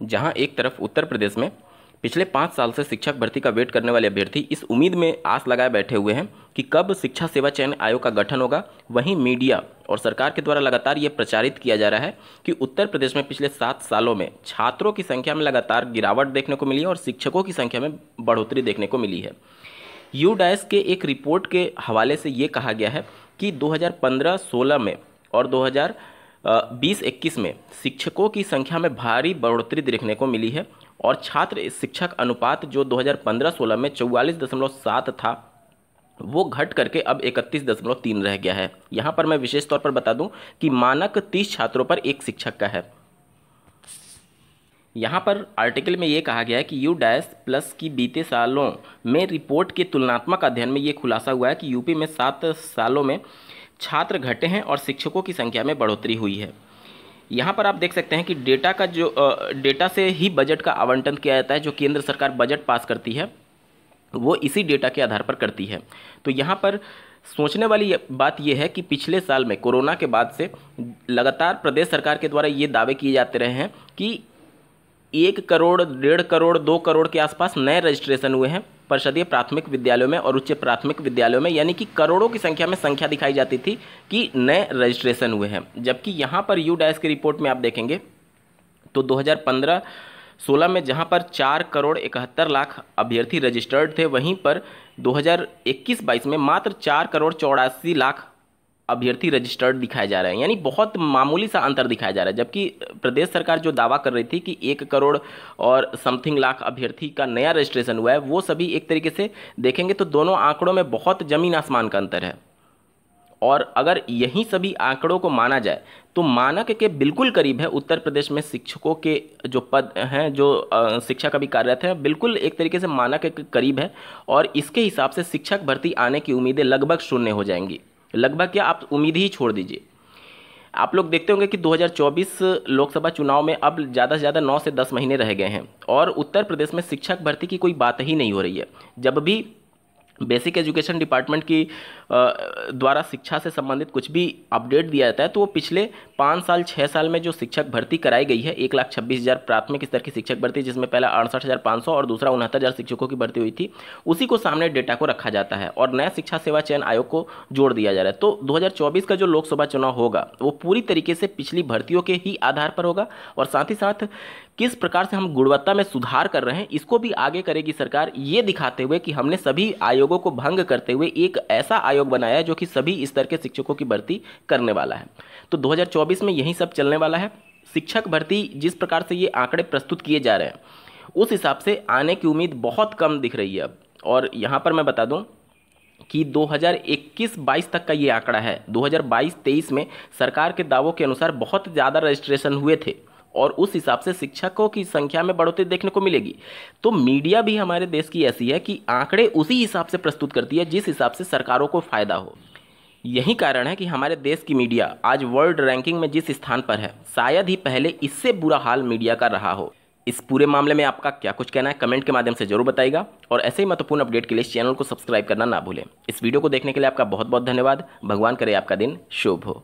जहां एक तरफ उत्तर प्रदेश में पिछले 5 साल से शिक्षक भर्ती का वेट करने वाले अभ्यर्थी इस उम्मीद में आस लगाए बैठे हुए हैं कि कब शिक्षा सेवा चयन आयोग का गठन होगा, वहीं मीडिया और सरकार के द्वारा लगातार ये प्रचारित किया जा रहा है कि उत्तर प्रदेश में पिछले 7 सालों में छात्रों की संख्या में लगातार गिरावट देखने को मिली है और शिक्षकों की संख्या में बढ़ोतरी देखने को मिली है। यूडाइस के एक रिपोर्ट के हवाले से ये कहा गया है कि 2015-16 में और 2020-21 में शिक्षकों की संख्या में भारी बढ़ोतरी देखने को मिली है और छात्र शिक्षक अनुपात जो 2015-16 में 44.7 था वो घट करके अब 31.3 रह गया है। यहाँ पर मैं विशेष तौर पर बता दूं कि मानक 30 छात्रों पर एक शिक्षक का है। यहाँ पर आर्टिकल में ये कहा गया है कि यूडाइस प्लस की बीते सालों में रिपोर्ट के तुलनात्मक अध्ययन में ये खुलासा हुआ है कि यूपी में 7 सालों में छात्र घटे हैं और शिक्षकों की संख्या में बढ़ोतरी हुई है। यहाँ पर आप देख सकते हैं कि डेटा से ही बजट का आवंटन किया जाता है। जो केंद्र सरकार बजट पास करती है वो इसी डेटा के आधार पर करती है। तो यहाँ पर सोचने वाली बात यह है कि पिछले साल में कोरोना के बाद से लगातार प्रदेश सरकार के द्वारा ये दावे किए जाते रहे हैं कि 1 करोड़, 1.5 करोड़, 2 करोड़ के आसपास नए रजिस्ट्रेशन हुए हैं परिषदीय प्राथमिक विद्यालयों में और उच्च प्राथमिक विद्यालयों में, यानी कि करोड़ों की संख्या में संख्या दिखाई जाती थी कि नए रजिस्ट्रेशन हुए हैं। जबकि यहाँ पर यूडाइस की रिपोर्ट में आप देखेंगे तो 2015-16 में जहाँ पर 4 करोड़ 71 लाख अभ्यर्थी रजिस्टर्ड थे, वहीं पर 2021-22 में मात्र 4 करोड़ 84 लाख अभ्यर्थी रजिस्टर्ड दिखाए जा रहे हैं, यानी बहुत मामूली सा अंतर दिखाया जा रहा है। जबकि प्रदेश सरकार जो दावा कर रही थी कि 1 करोड़ और समथिंग लाख अभ्यर्थी का नया रजिस्ट्रेशन हुआ है, वो सभी एक तरीके से देखेंगे तो दोनों आंकड़ों में बहुत ज़मीन आसमान का अंतर है। और अगर यही सभी आंकड़ों को माना जाए तो मानक के बिल्कुल करीब है उत्तर प्रदेश में शिक्षकों के जो पद हैं, जो शिक्षक अभी कार्यरत हैं, बिल्कुल एक तरीके से मानक के करीब है। और इसके हिसाब से शिक्षक भर्ती आने की उम्मीदें लगभग शून्य हो जाएंगी। लगभग क्या, आप उम्मीद ही छोड़ दीजिए। आप लोग देखते होंगे कि 2024 लोकसभा चुनाव में अब ज़्यादा से ज़्यादा 9 से 10 महीने रह गए हैं और उत्तर प्रदेश में शिक्षक भर्ती की कोई बात ही नहीं हो रही है। जब भी बेसिक एजुकेशन डिपार्टमेंट की द्वारा शिक्षा से संबंधित कुछ भी अपडेट दिया जाता है तो वो पिछले 5 साल 6 साल में जो शिक्षक भर्ती कराई गई है, 1,26,000 प्राथमिक स्तर की शिक्षक भर्ती, जिसमें पहला 68,500 और दूसरा 69,000 शिक्षकों की भर्ती हुई थी, उसी को सामने डेटा को रखा जाता है और नया शिक्षा सेवा चयन आयोग को जोड़ दिया जा रहा है। तो 2024 का जो लोकसभा चुनाव होगा वो पूरी तरीके से पिछली भर्तियों के ही आधार पर होगा और साथ ही साथ किस प्रकार से हम गुणवत्ता में सुधार कर रहे हैं इसको भी आगे करेगी सरकार, ये दिखाते हुए कि हमने सभी आयोगों को भंग करते हुए एक ऐसा आयोग बनाया है जो कि सभी स्तर के शिक्षकों की भर्ती करने वाला है। तो 2024 में यही सब चलने वाला है। शिक्षक भर्ती जिस प्रकार से ये आंकड़े प्रस्तुत किए जा रहे हैं उस हिसाब से आने की उम्मीद बहुत कम दिख रही है अब। और यहाँ पर मैं बता दूँ कि 2021-22 तक का ये आंकड़ा है। 2022-23 में सरकार के दावों के अनुसार बहुत ज़्यादा रजिस्ट्रेशन हुए थे और उस हिसाब से शिक्षकों की संख्या में बढ़ोतरी देखने को मिलेगी। तो मीडिया भी हमारे देश की ऐसी है कि आंकड़े उसी हिसाब से प्रस्तुत करती है जिस हिसाब से सरकारों को फायदा हो। यही कारण है कि हमारे देश की मीडिया आज वर्ल्ड रैंकिंग में जिस स्थान पर है, शायद ही पहले इससे बुरा हाल मीडिया का रहा हो। इस पूरे मामले में आपका क्या कुछ कहना है कमेंट के माध्यम से जरूर बताइएगा और ऐसे ही महत्वपूर्ण अपडेट के लिए इस चैनल को सब्सक्राइब करना ना भूलें। इस वीडियो को देखने के लिए आपका बहुत बहुत धन्यवाद। भगवान करे आपका दिन शुभ हो।